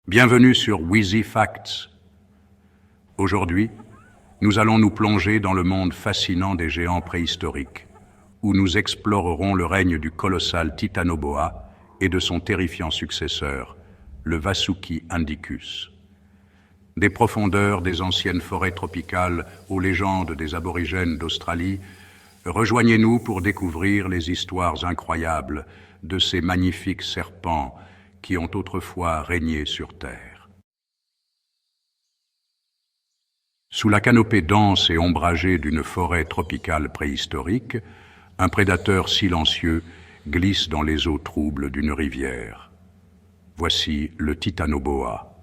Bienvenue sur Wheezy Facts. Aujourd'hui, nous allons nous plonger dans le monde fascinant des géants préhistoriques, où nous explorerons le règne du colossal Titanoboa et de son terrifiant successeur, le Vasuki indicus. Des profondeurs des anciennes forêts tropicales aux légendes des aborigènes d'Australie, rejoignez-nous pour découvrir les histoires incroyables de ces magnifiques serpents qui ont autrefois régné sur Terre. Sous la canopée dense et ombragée d'une forêt tropicale préhistorique, un prédateur silencieux glisse dans les eaux troubles d'une rivière. Voici le Titanoboa.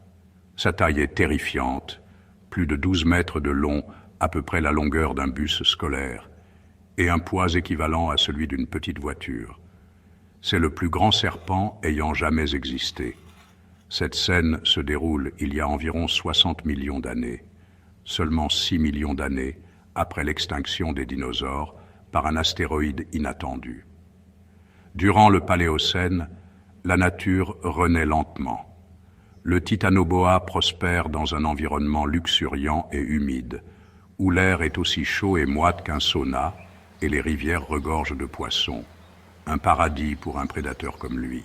Sa taille est terrifiante, plus de 12 mètres de long, à peu près la longueur d'un bus scolaire, et un poids équivalent à celui d'une petite voiture. C'est le plus grand serpent ayant jamais existé. Cette scène se déroule il y a environ 60 millions d'années, seulement 6 millions d'années après l'extinction des dinosaures par un astéroïde inattendu. Durant le Paléocène, la nature renaît lentement. Le Titanoboa prospère dans un environnement luxuriant et humide, où l'air est aussi chaud et moite qu'un sauna et les rivières regorgent de poissons. Un paradis pour un prédateur comme lui.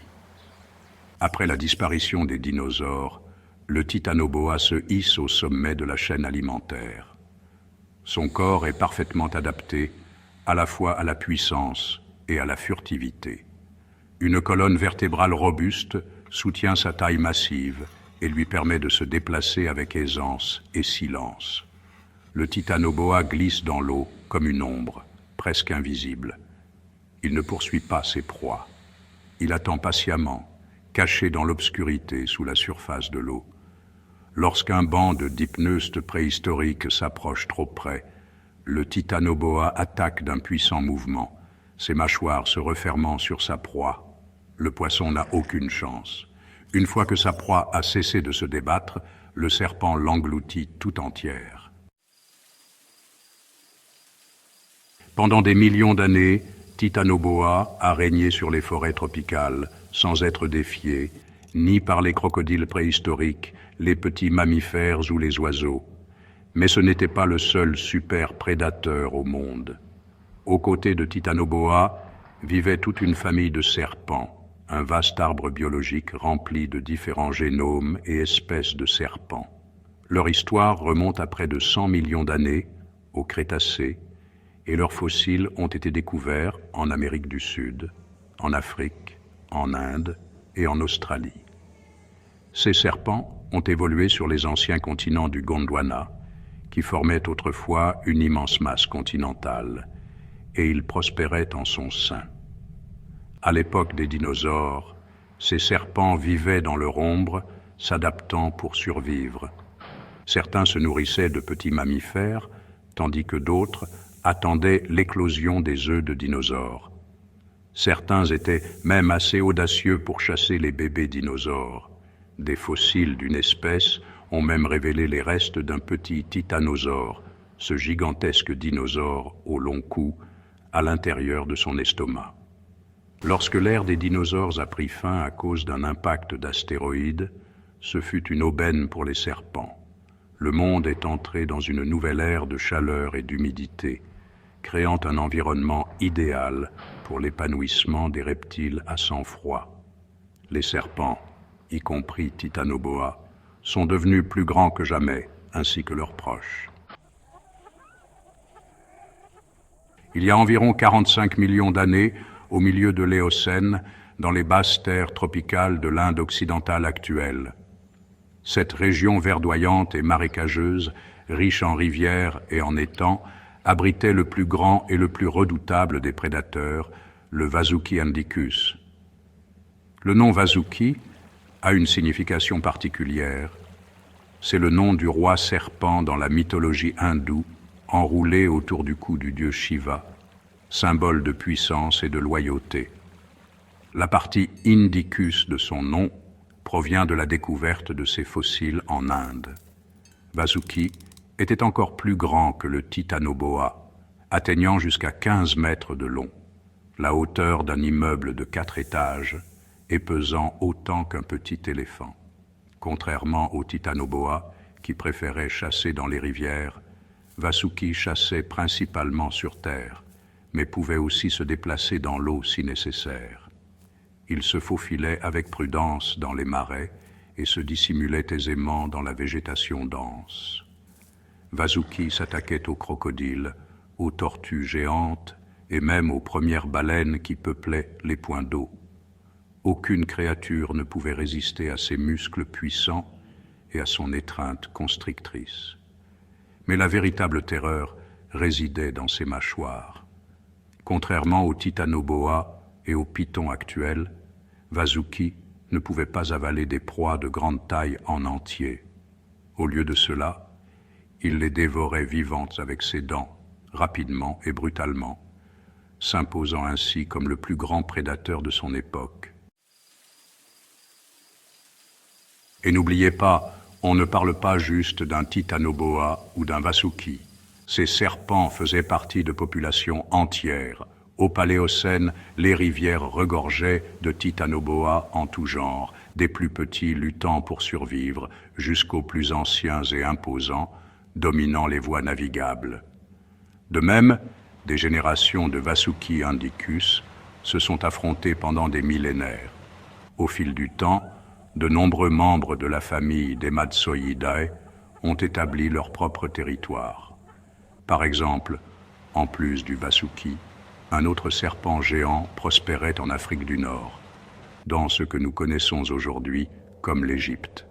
Après la disparition des dinosaures, le Titanoboa se hisse au sommet de la chaîne alimentaire. Son corps est parfaitement adapté à la fois à la puissance et à la furtivité. Une colonne vertébrale robuste soutient sa taille massive et lui permet de se déplacer avec aisance et silence. Le Titanoboa glisse dans l'eau comme une ombre, presque invisible. Il ne poursuit pas ses proies. Il attend patiemment, caché dans l'obscurité sous la surface de l'eau. Lorsqu'un banc de dipneustes préhistoriques s'approche trop près, le Titanoboa attaque d'un puissant mouvement, ses mâchoires se refermant sur sa proie. Le poisson n'a aucune chance. Une fois que sa proie a cessé de se débattre, le serpent l'engloutit tout entière. Pendant des millions d'années, Titanoboa a régné sur les forêts tropicales sans être défié, ni par les crocodiles préhistoriques, les petits mammifères ou les oiseaux. Mais ce n'était pas le seul super prédateur au monde. Aux côtés de Titanoboa vivait toute une famille de serpents, un vaste arbre biologique rempli de différents génomes et espèces de serpents. Leur histoire remonte à près de 100 millions d'années, au Crétacé, et leurs fossiles ont été découverts en Amérique du Sud, en Afrique, en Inde et en Australie. Ces serpents ont évolué sur les anciens continents du Gondwana, qui formaient autrefois une immense masse continentale, et ils prospéraient en son sein. À l'époque des dinosaures, ces serpents vivaient dans leur ombre, s'adaptant pour survivre. Certains se nourrissaient de petits mammifères, tandis que d'autres attendaient l'éclosion des œufs de dinosaures. Certains étaient même assez audacieux pour chasser les bébés dinosaures. Des fossiles d'une espèce ont même révélé les restes d'un petit titanosaure, ce gigantesque dinosaure au long cou, à l'intérieur de son estomac. Lorsque l'ère des dinosaures a pris fin à cause d'un impact d'astéroïdes, ce fut une aubaine pour les serpents. Le monde est entré dans une nouvelle ère de chaleur et d'humidité, créant un environnement idéal pour l'épanouissement des reptiles à sang froid. Les serpents, y compris Titanoboa, sont devenus plus grands que jamais, ainsi que leurs proches. Il y a environ 45 millions d'années, au milieu de l'Éocène, dans les basses terres tropicales de l'Inde occidentale actuelle. Cette région verdoyante et marécageuse, riche en rivières et en étangs, abritait le plus grand et le plus redoutable des prédateurs, le Vasuki indicus. Le nom Vasuki a une signification particulière. C'est le nom du roi serpent dans la mythologie hindoue, enroulé autour du cou du dieu Shiva, symbole de puissance et de loyauté. La partie indicus de son nom provient de la découverte de ses fossiles en Inde. Vasuki était encore plus grand que le Titanoboa, atteignant jusqu'à 15 mètres de long, la hauteur d'un immeuble de 4 étages et pesant autant qu'un petit éléphant. Contrairement au titanoboa, qui préférait chasser dans les rivières, Vasuki chassait principalement sur terre, mais pouvait aussi se déplacer dans l'eau si nécessaire. Il se faufilait avec prudence dans les marais et se dissimulait aisément dans la végétation dense. Vasuki s'attaquait aux crocodiles, aux tortues géantes et même aux premières baleines qui peuplaient les points d'eau. Aucune créature ne pouvait résister à ses muscles puissants et à son étreinte constrictrice. Mais la véritable terreur résidait dans ses mâchoires. Contrairement au titanoboa et au python actuel, Vasuki ne pouvait pas avaler des proies de grande taille en entier. Au lieu de cela, il les dévorait vivantes avec ses dents, rapidement et brutalement, s'imposant ainsi comme le plus grand prédateur de son époque. Et n'oubliez pas, on ne parle pas juste d'un titanoboa ou d'un Vasuki. Ces serpents faisaient partie de populations entières. Au Paléocène, les rivières regorgeaient de titanoboa en tout genre, des plus petits luttant pour survivre, jusqu'aux plus anciens et imposants, dominant les voies navigables. De même, des générations de Vasuki indicus se sont affrontées pendant des millénaires. Au fil du temps, de nombreux membres de la famille des Matsoidae ont établi leur propre territoire. Par exemple, en plus du Vasuki, un autre serpent géant prospérait en Afrique du Nord, dans ce que nous connaissons aujourd'hui comme l'Égypte.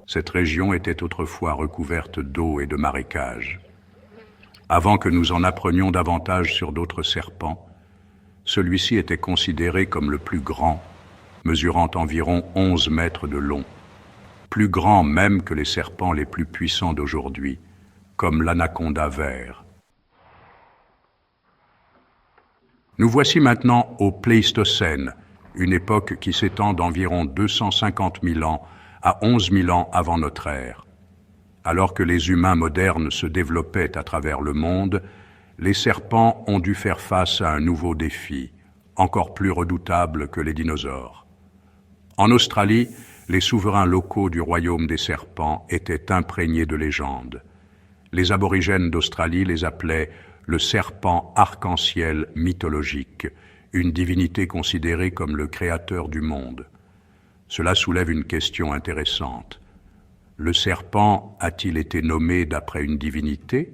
Cette région était autrefois recouverte d'eau et de marécages. Avant que nous en apprenions davantage sur d'autres serpents, celui-ci était considéré comme le plus grand, mesurant environ 11 mètres de long, plus grand même que les serpents les plus puissants d'aujourd'hui, comme l'anaconda vert. Nous voici maintenant au Pléistocène, une époque qui s'étend d'environ 250 000 ans à 11 000 ans avant notre ère. Alors que les humains modernes se développaient à travers le monde, les serpents ont dû faire face à un nouveau défi, encore plus redoutable que les dinosaures. En Australie, les souverains locaux du royaume des serpents étaient imprégnés de légendes. Les aborigènes d'Australie les appelaient le serpent arc-en-ciel mythologique, une divinité considérée comme le créateur du monde. Cela soulève une question intéressante. Le serpent a-t-il été nommé d'après une divinité,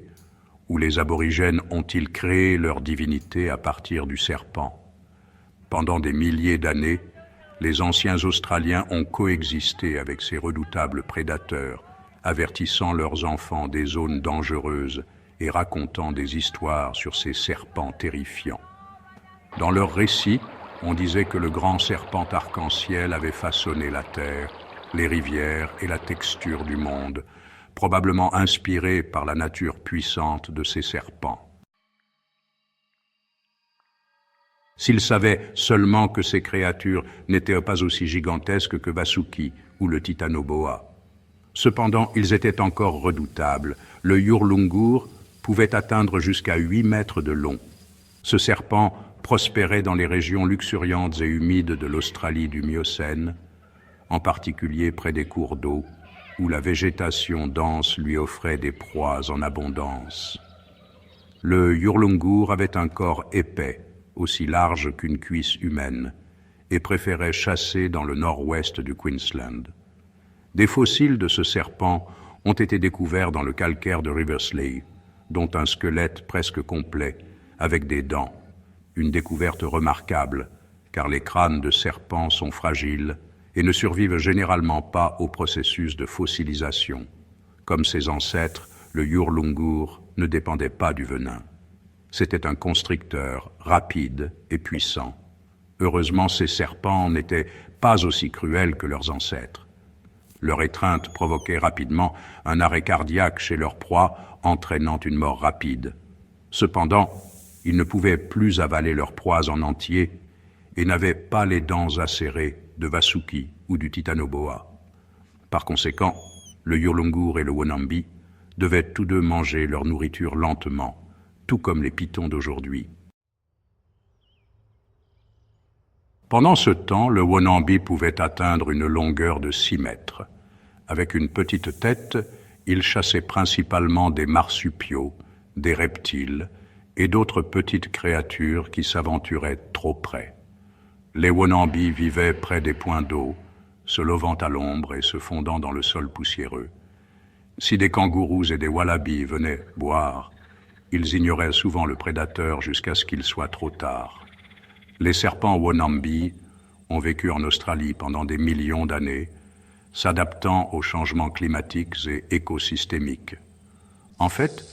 ou les aborigènes ont-ils créé leur divinité à partir du serpent? Pendant des milliers d'années, les anciens Australiens ont coexisté avec ces redoutables prédateurs, avertissant leurs enfants des zones dangereuses et racontant des histoires sur ces serpents terrifiants. Dans leurs récits, on disait que le grand serpent arc-en-ciel avait façonné la terre, les rivières et la texture du monde, probablement inspiré par la nature puissante de ces serpents. S'ils savaient seulement que ces créatures n'étaient pas aussi gigantesques que Vasuki ou le titanoboa. Cependant, ils étaient encore redoutables. Le Yurlungur pouvait atteindre jusqu'à 8 mètres de long. Ce serpent prospérait dans les régions luxuriantes et humides de l'Australie du Miocène, en particulier près des cours d'eau, où la végétation dense lui offrait des proies en abondance. Le Yurlungur avait un corps épais, aussi large qu'une cuisse humaine, et préférait chasser dans le nord-ouest du Queensland. Des fossiles de ce serpent ont été découverts dans le calcaire de Riversley, dont un squelette presque complet, avec des dents, une découverte remarquable, car les crânes de serpents sont fragiles et ne survivent généralement pas au processus de fossilisation. Comme ses ancêtres, le Yurlungur ne dépendait pas du venin. C'était un constricteur rapide et puissant. Heureusement, ces serpents n'étaient pas aussi cruels que leurs ancêtres. Leur étreinte provoquait rapidement un arrêt cardiaque chez leur proie, entraînant une mort rapide. Cependant, ils ne pouvaient plus avaler leurs proies en entier et n'avaient pas les dents acérées de Vasuki ou du titanoboa. Par conséquent, le Yurlungur et le Wonambi devaient tous deux manger leur nourriture lentement, tout comme les pythons d'aujourd'hui. Pendant ce temps, le Wonambi pouvait atteindre une longueur de 6 mètres. Avec une petite tête, ils chassaient principalement des marsupiaux, des reptiles et d'autres petites créatures qui s'aventuraient trop près. Les wonambis vivaient près des points d'eau, se levant à l'ombre et se fondant dans le sol poussiéreux. Si des kangourous et des wallabies venaient boire, ils ignoraient souvent le prédateur jusqu'à ce qu'il soit trop tard. Les serpents wonambis ont vécu en Australie pendant des millions d'années, s'adaptant aux changements climatiques et écosystémiques. En fait,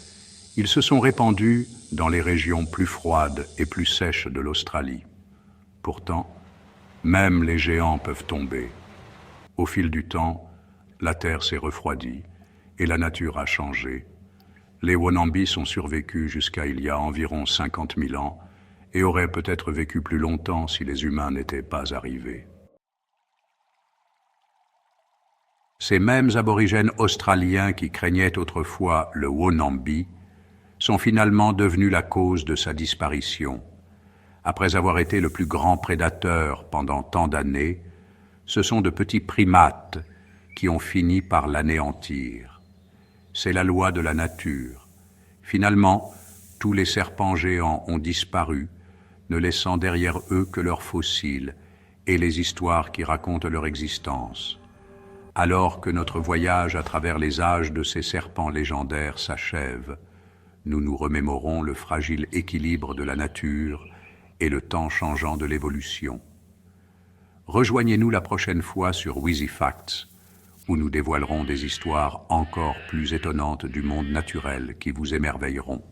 ils se sont répandus dans les régions plus froides et plus sèches de l'Australie. Pourtant, même les géants peuvent tomber. Au fil du temps, la Terre s'est refroidie et la nature a changé. Les wonambis ont survécu jusqu'à il y a environ 50 000 ans et auraient peut-être vécu plus longtemps si les humains n'étaient pas arrivés. Ces mêmes aborigènes australiens qui craignaient autrefois le wonambi sont finalement devenus la cause de sa disparition. Après avoir été le plus grand prédateur pendant tant d'années, ce sont de petits primates qui ont fini par l'anéantir. C'est la loi de la nature. Finalement, tous les serpents géants ont disparu, ne laissant derrière eux que leurs fossiles et les histoires qui racontent leur existence. Alors que notre voyage à travers les âges de ces serpents légendaires s'achève, nous nous remémorons le fragile équilibre de la nature et le temps changeant de l'évolution. Rejoignez-nous la prochaine fois sur Wheezy Facts, où nous dévoilerons des histoires encore plus étonnantes du monde naturel qui vous émerveilleront.